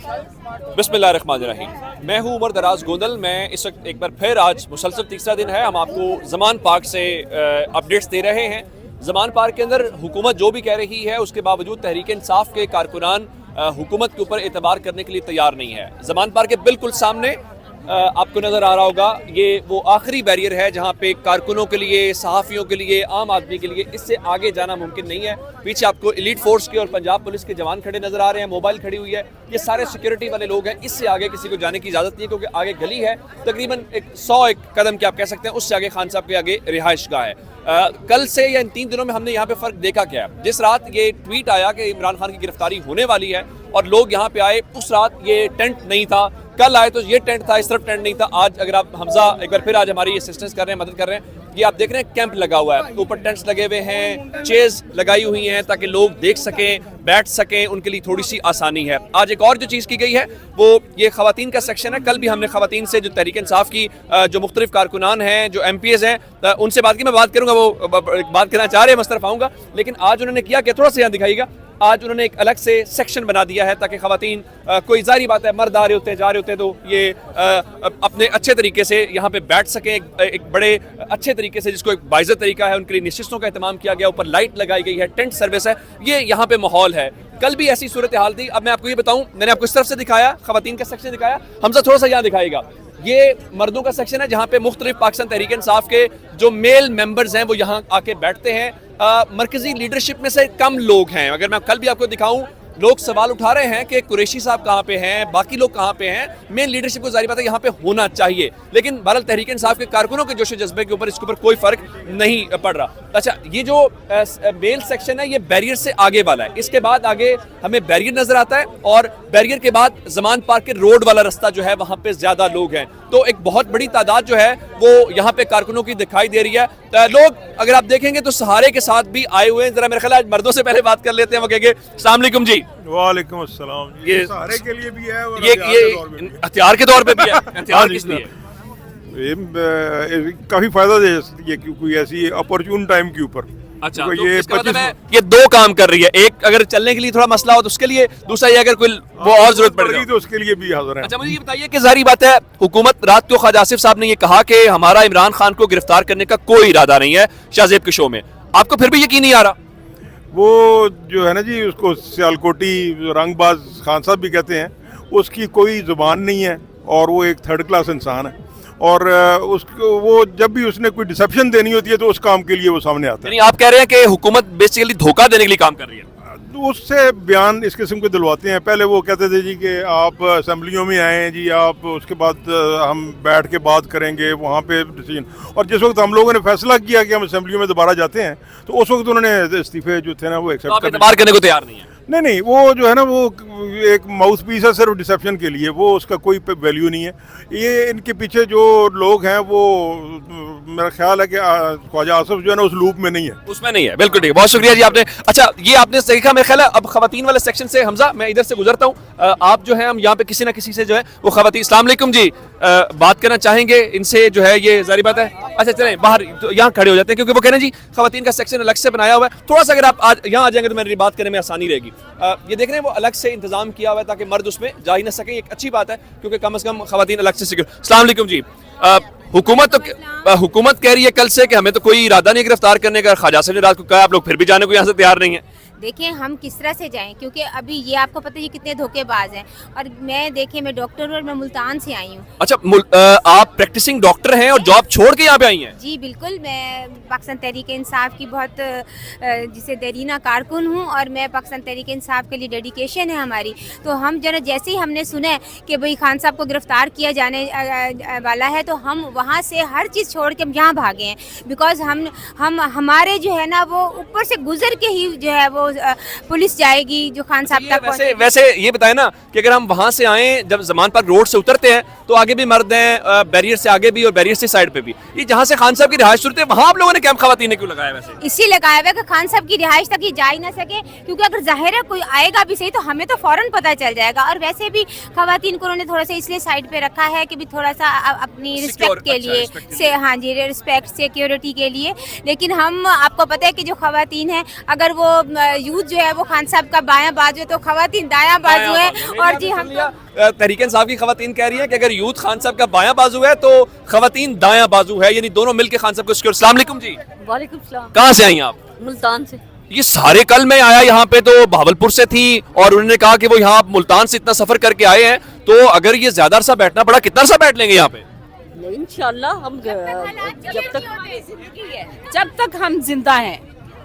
बिस्मिल्लाहिर्रहमानिर्रहीम। मैं हूँ उमर दराज गोंदल। मैं इस वक्त एक बार फिर आज मुसलसल तीसरा दिन है, हम आपको ज़मान पार्क से अपडेट्स दे रहे हैं। ज़मान पार्क के अंदर हुकूमत जो भी कह रही है उसके बावजूद तहरीक इंसाफ के कारकुनान हुकूमत के ऊपर एतबार करने के लिए तैयार नहीं है। ज़मान पार्क के बिल्कुल सामने आपको नज़र आ रहा होगा, ये वो आखिरी बैरियर है जहाँ पे कारकुनों के लिए, सहाफ़ियों के लिए, आम आदमी के लिए इससे आगे जाना मुमकिन नहीं है। पीछे आपको एलीट फोर्स के और पंजाब पुलिस के जवान खड़े नज़र आ रहे हैं, मोबाइल खड़ी हुई है, ये सारे सिक्योरिटी वाले लोग हैं। इससे आगे किसी को जाने की इजाज़त नहीं है क्योंकि आगे गली है, तकरीबन 100 कदम के आप कह सकते हैं, उससे आगे खान साहब के आगे रिहाइश गाह है। कल से या इन 3 दिनों में हमने यहाँ पे फ़र्क देखा क्या है। जिस रात ये ट्वीट आया कि इमरान खान की गिरफ्तारी होने वाली है और लोग यहाँ पे आए, उस रात ये टेंट नहीं था। कल आए तो ये टेंट था, इस तरफ टेंट नहीं था। आज अगर आप हमजा एक बार फिर आज हमारी असिस्टेंस कर रहे हैं, मदद कर रहे हैं, ये आप देख रहे हैं कैंप लगा हुआ है, ऊपर टेंट्स लगे हुए हैं, चेयर्स लगाई हुई हैं ताकि लोग देख सकें, बैठ सकें, उनके लिए थोड़ी सी आसानी है। आज एक और जो चीज़ की गई है वो ये ख़वातीन का सेक्शन है। कल भी हमने ख़वातीन से जो तहरीक इंसाफ की जो मुख्तलिफ कारकुनान हैं, जो MPs हैं, उनसे बात की, मैं बात करूँगा, वो बात करना चाह रहे हैं, मैं उस तरफ आऊँगा। लेकिन आज उन्होंने किया कि थोड़ा सा यहाँ दिखाइएगा, आज उन्होंने एक अलग से सेक्शन बना दिया है ताकि ख़वातीन, कोई ज़ाहिर बात है मर्द आ रहे होते जा रहे होते तो ये अपने अच्छे तरीके से यहाँ पे बैठ सकें, एक बड़े अच्छे तरीके से, जिसको एक बाइज़त तरीका है, उनके लिए निशिस्तों का इंतजाम किया गया, ऊपर लाइट लगाई गई है, टेंट सर्विस है, ये यहाँ पे माहौल है। कल भी ऐसी सूरत हाल थी। अब मैं आपको ये बताऊँ, मैंने आपको इस तरफ से दिखाया, ख़वातीन का सेक्शन दिखाया, हमजा थोड़ा सा यहाँ दिखाएगा, ये मर्दों का सेक्शन है जहाँ पे मुख्तलिफ पाकिस्तान तहरीक इंसाफ के जो मेल मेंबर्स हैं वो यहाँ आके बैठते हैं। मरकजी लीडरशिप में से कम लोग हैं। अगर मैं कल भी आपको दिखाऊं, लोग सवाल उठा रहे हैं कि कुरैशी साहब कहाँ पे हैं, बाकी लोग कहाँ पे हैं। मेन लीडरशिप को जारी बात है यहाँ पे होना चाहिए, लेकिन बहरहाल तहरीक इंसाफ के कारकुनों के जोश जज्बे के ऊपर इसके ऊपर कोई फर्क नहीं पड़ रहा। अच्छा, ये जो मेल सेक्शन है ये बैरियर से आगे वाला है, इसके बाद आगे हमें बैरियर नजर आता है और बैरियर के बाद ज़मान पार्क के रोड वाला रास्ता जो है वहाँ पे ज्यादा लोग हैं, तो एक बहुत बड़ी तादाद जो है वो यहाँ पे कारकुनों की दिखाई दे रही है। लोग अगर आप देखेंगे तो सहारे के साथ भी आए हुए हैं। जरा मेरे ख्याल आज मर्दों से पहले बात कर लेते हैं, वो कहेंगे अस्सलाम वालेकुम जी। वालेकुम अस्सलाम। ये सहारे के लिए भी है और ये हथियार के तौर पे भी है। हथियार किस लिए? काफी फायदा दे सकती है क्योंकि ऐसी अपॉर्चुन टाइम के ऊपर। अच्छा, तो ये इसका मतलब है ये 2 काम कर रही है, एक अगर चलने के लिए थोड़ा मसला हो तो उसके लिए, दूसरा ये अगर कोई वो और जरूरत पड़ गई तो उसके लिए भी हाजिर है। अच्छा, मुझे ये बताइए कि जाहिर बात है हुकूमत, रात को ख्वाजा आसिफ साहब ने ये कहा कि हमारा इमरान खान को गिरफ्तार करने का कोई इरादा नहीं है शाहजेब के शो में, आपको फिर भी यकीन नहीं आ रहा? वो जो है ना जी, उसको सियालकोटी रंगबाज खान साहब भी कहते हैं, उसकी कोई जुबान नहीं है और वो एक 3rd क्लास इंसान है और उसको वो जब भी उसने कोई डिसेप्शन देनी होती है तो उस काम के लिए वो सामने आता है। यानी आप कह रहे हैं कि हुकूमत बेसिकली धोखा देने के लिए काम कर रही है? उससे बयान इस किस्म के दिलवाते हैं। पहले वो कहते थे जी कि आप असेंबलियों में आए हैं जी, आप उसके बाद हम बैठ के बात करेंगे वहाँ पे डिसीजन, और जिस वक्त हम लोगों ने फैसला किया कि हम असेंबलियों में दोबारा जाते हैं तो उस वक्त उन्होंने इस्तीफे जो थे ना वो एक्सेप्ट करने को तैयार नहीं है। नहीं, वो जो है ना वो एक माउथ पीस है सिर्फ डिसेप्शन के लिए, वो उसका कोई वैल्यू नहीं है। ये इनके पीछे जो लोग हैं वो मेरा ख्याल है कि ख्वाजा आसिफ जो है ना उस लूप में नहीं है, उसमें नहीं है। बिल्कुल ठीक है, बहुत शुक्रिया जी आपने। अच्छा, ये आपने देखा, मेरा ख्याल है अब खवातीन वाले सेक्शन से हमजा मैं इधर से गुजरता हूँ, आप जो है हम यहाँ पे किसी ना किसी से जो है वो खवातीन, अस्सलाम वालेकुम जी, बात करना चाहेंगे इनसे, जो है ये जारी बात है। अच्छा चलें बाहर तो यहाँ खड़े हो जाते हैं क्योंकि वो कह रहे हैं जी खवातीन का सेक्शन अलग से बनाया हुआ है, थोड़ा सा अगर आप आज यहाँ आ जाएंगे तो मेरी बात करने में आसानी रहेगी। ये देख रहे हैं वो अलग से इंतजाम किया हुआ है ताकि मर्द उसमें जा ही ना सके, एक अच्छी बात है क्योंकि कम से कम खवातीन अलग से सिक्योर। अस्सलाम वालेकुम जी, हुकूमत कह रही है कल से कि हमें तो कोई इरादा नहीं गिरफ्तार करने का, ख्वाजा साहब ने रात को कहा, आप लोग फिर भी जाने को यहाँ से तैयार नहीं है। देखिए हम किस तरह से जाएं, क्योंकि अभी ये आपको पता है ये कितने धोखेबाज हैं, और मैं देखिए मैं डॉक्टर हूँ और मैं मुल्तान से आई हूँ। अच्छा, आप प्रैक्टिसिंग डॉक्टर हैं और जॉब छोड़ के यहाँ पे आई हैं? जी बिल्कुल, मैं पाकिस्तान तहरीक इंसाफ की बहुत जिसे देरीना कारकुन हूँ और मैं पाकिस्तान तहरीक इंसाफ के लिए डेडिकेशन है हमारी। तो हम जैसे ही हमने सुना है कि भाई खान साहब को गिरफ्तार किया जाने वाला है तो हम वहाँ से हर चीज़ छोड़ के हम यहाँ भागे हैं, बिकॉज हम हमारे जो है ना वो ऊपर से गुजर के ही जो है वो पुलिस जाएगी जो खान साहब तक। वैसे ये बताए ना कि अगर हम वहां से आए, जब ज़मान पार्क रोड से उतरते हैं तो आगे भी मर्द हैं, बैरियर से आगे भी और बैरियर से साइड पे भी, ये जहाँ से खान साहब की रिहाइश शुरू है वहाँ आप लोगों ने कैंप खवातीन ने क्यों लगाया? वैसे इसी लगाया हुआ कि खान साहब की रिहाइश तक ही जा ही ना सके, क्योंकि अगर जाहिर है कोई आएगा भी सही तो हमें तो फौरन पता चल जाएगा। और वैसे भी खवातीन को उन्होंने थोड़ा सा इसलिए साइड पे रखा है कि भी थोड़ा सा अपनी रिस्पेक्ट के लिए से, हाँ जी, रिस्पेक्ट सिक्योरिटी के लिए। लेकिन हम आपको पता है कि जो खवातीन है अगर वो यूथ जो है वो खान साहब का बायां बाजू है, तो खवातीन दायां बाजू है। और जी हम तहरीक इंसाफ की खवातीन कह रही हैं कि अगर यूथ खान साहब का बायां बाजू है तो खवातीन दायां बाजू है, यानी दोनों मिलकर खान साहब को सिक्योर। अस्सलाम वालेकुम जी, वालेकुम सलाम। कहाँ से आई आप? मुल्तान से। ये सारे, कल मैं आया यहाँ पे तो भावलपुर से थी और उन्होंने कहा कि वो यहाँ मुल्तान से इतना सफर करके आए हैं, तो अगर ये ज्यादा अरसा बैठना पड़ा, कितना अरसा बैठ लेंगे यहाँ पे? इंशाल्लाह हम जब तक हम जिंदा हैं,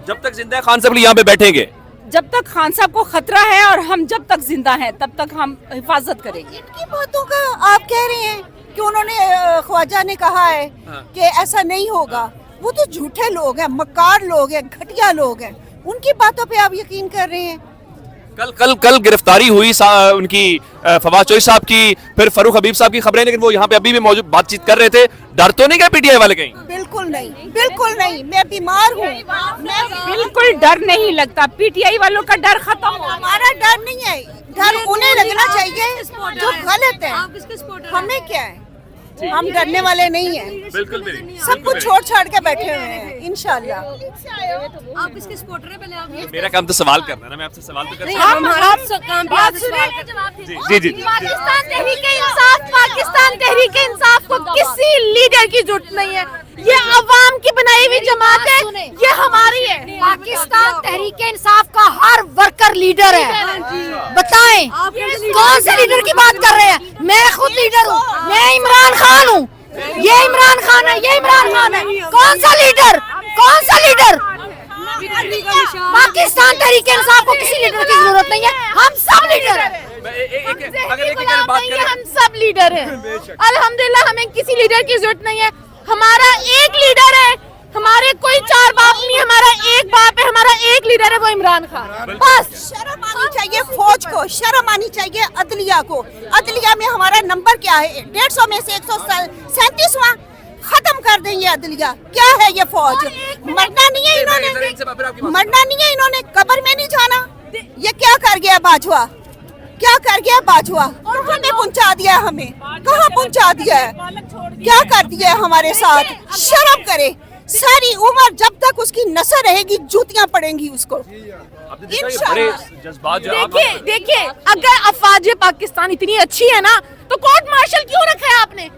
जब तक जिंदा है खान साहब यहाँ पे बैठेंगे। जब तक खान साहब को खतरा है और हम जब तक जिंदा हैं तब तक हम हिफाजत करेंगे। इनकी बातों का आप कह रहे हैं कि उन्होंने ख्वाजा ने कहा है कि ऐसा नहीं होगा, वो तो झूठे लोग हैं, मक्कार लोग हैं, घटिया लोग हैं, उनकी बातों पे आप यकीन कर रहे हैं। कल गिरफ्तारी हुई उनकी फवाद चौधरी साहब की, फिर फरूख हबीब साहब की खबरें, लेकिन वो यहाँ पे अभी भी मौजूद बातचीत कर रहे थे। डर तो नहीं गए पीटीआई वाले कहीं? बिल्कुल नहीं, बिल्कुल नहीं, मैं बीमार हूँ, बिल्कुल डर नहीं लगता, पीटीआई वालों का डर खत्म हो। हमारा डर नहीं है, डर उन्हें लगना चाहिए जो गलत है, हमें क्या है, हम डरने वाले नहीं हैं। बिल्कुल भी सब कुछ छोड़ छाड़ के बैठे हुए हैं इंशाल्लाह। आप किसके सपोर्टर हैं? पहले आप मेरा काम तो सवाल करना है ना, मैं आपसे सवाल तो कर जी जी पाकिस्तान तहरीक इंसाफ को किसी लीडर की जरूरत नहीं है, ये अवाम की बनाई हुई जमात है, ये हमारी है। पाकिस्तान तहरीक इंसाफ का हर वर्कर लीडर है। बताएं कौन से लीडर की बात कर रहे हैं? मैं खुद लीडर हूँ, मैं इमरान खान हूँ, ये इमरान खान है, ये इमरान खान है। कौन सा लीडर, कौन सा लीडर? पाकिस्तान तहरीक इंसाफ को किसी लीडर की जरूरत नहीं है, हम सब लीडर हैं। हम सब लीडर हैं, अल्हम्दुलिल्लाह, हमें किसी लीडर की जरूरत नहीं है। हमारा एक लीडर है, हमारे कोई चार बाप नहीं, हमारा एक बाप है, हमारा एक लीडर है, वो इमरान खान। बस शर्म आनी चाहिए फौज को, शर्म आनी चाहिए अदलिया को। अदलिया में हमारा नंबर क्या है? 150 में से 137वां। खत्म कर देंगे अदलिया। क्या है ये फौज? मरना नहीं है इन्होंने, मरना नहीं है इन्होंने, कब्र में नहीं जाना। ये क्या कर गया बाजवा, क्या कर गया बाजवा? कहाँ पे पहुँचा दिया हमें, कहाँ पहुँचा दिया है, क्या कर दिया है हमारे साथ? शर्म करे, सारी उम्र जब तक उसकी नस्ल रहेगी जूतियां पड़ेंगी उसको। देखिए, अगर अफवाज पाकिस्तान इतनी अच्छी है ना, तो कोर्ट मार्शल क्यों रखा है आपने?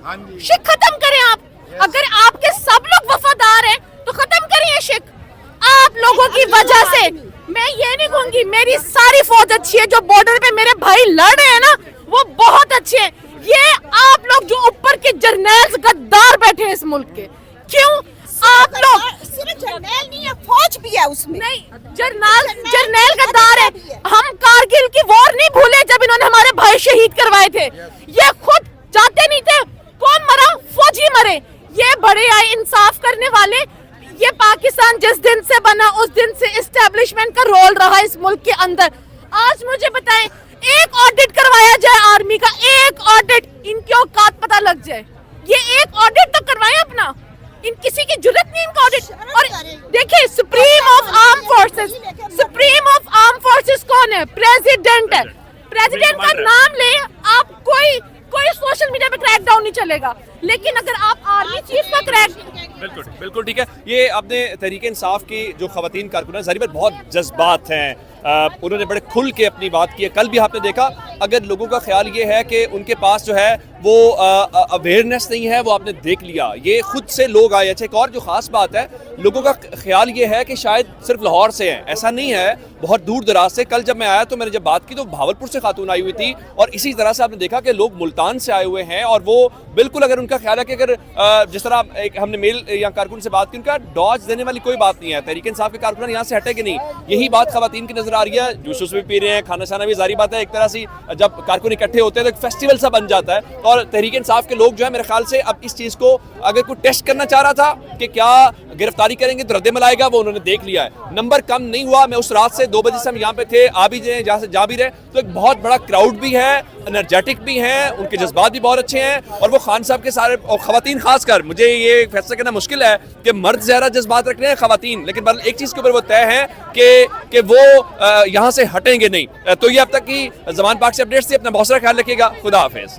शिक खत्म करें आप। अगर आपके सब लोग वफादार हैं तो खत्म करिए शिक। आप लोगों की वजह से, मैं ये नहीं कहूंगी मेरी सारी फौज अच्छी है, जो बॉर्डर पे मेरे भाई लड़ रहे हैं ना वो बहुत अच्छे हैं। ये आप लोग जो ऊपर के जर्नैल्स गद्दार बैठे हैं इस मुल्क के, क्यों आप लोग? सिर्फ जर्नैल नहीं है, फौज भी है उसमें। नहीं, जर्नैल गद्दार है। हम कारगिल की वॉर नहीं भूले जब इन्होंने हमारे भाई शहीद करवाए थे। ये खुद जाते नहीं थे, कौन मरा? फौजी मरे। ये बड़े आए इंसाफ करने वाले। ये पाकिस्तान जिस दिन से बना उस दिन से एस्टेब्लिशमेंट का रोल रहा इस मुल्क के अंदर। आज मुझे बताएं, एक ऑडिट करवाया जाए आर्मी का, एक ऑडिट, इनकी औकात पता लग जाए। ये एक ऑडिट तो करवाएं अपना, इन किसी की जरूरत नहीं इनका ऑडिट। और देखिए, सुप्रीम ऑफ आर्म फोर्सेस कौन है? प्रेसिडेंट है। प्रेसिडेंट का नाम ले आप, कोई सोशल मीडिया पे क्रैक डाउन नहीं चलेगा, लेकिन अगर आप आर्मी चीफ का बिल्कुल ठीक है। ये आपने तहरीक इंसाफ की जो खवातीन कारकुन ज़ाहिर बात बहुत जज्बात हैं, उन्होंने बड़े खुल के अपनी बात की है। कल भी आपने देखा, अगर लोगों का ख्याल ये है कि उनके पास जो है वो अवेयरनेस नहीं है, वो आपने देख लिया, ये खुद से लोग आए। अच्छा, एक और जो ख़ास बात है, लोगों का ख्याल ये है कि शायद सिर्फ लाहौर से हैं, ऐसा नहीं है, बहुत दूर दराज से। कल जब मैं आया तो मैंने जब बात की तो भावलपुर से खातून आई हुई थी, और इसी तरह से आपने देखा कि लोग मुल्तान से आए हुए हैं। और वो बिल्कुल, अगर उनका ख्याल है कि अगर जिस तरह एक हमने मेल या कारकुन से बात की, उनका डॉज देने वाली कोई बात नहीं है, तहरीक इंसाफ के कारकुन यहाँ से हटेंगे नहीं। यही बात खवातीन की नजर आ रही है, जूस भी पी रहे हैं, खाना शाना भी, जारी बात है एक तरह से जब कारकुन इकट्ठे होते हैं तो एक फेस्टिवल सा बन जाता है। और तहरीक इंसाफ के लोग जो है मेरे ख्याल से अब इस चीज़ को अगर कोई टेस्ट करना चाह रहा था कि क्या गिरफ्तारी करेंगे तो रद्द आएगा, वो उन्होंने देख लिया है। नंबर कम नहीं हुआ। मैं उस रात से 2 बजे से हम यहाँ पे थे, आ भी जाए जहाँ से जा भी रहे, तो एक बहुत बड़ा क्राउड भी है, एनर्जेटिक भी हैं, उनके जज्बात भी बहुत अच्छे हैं। और वो खान साहब के सारे, और खवातीन खास कर, मुझे ये फैसला करना मुश्किल है कि मर्द ज़्यादा जज्बात रख रहे हैं खवातीन, लेकिन मतलब एक चीज़ के ऊपर वो तय है कि वो यहाँ से हटेंगे नहीं। तो ये अब तक की ज़मान पाक से अपडेट्स थी। अपना बहुत सारा ख्याल रखिएगा। खुदा हाफिज़।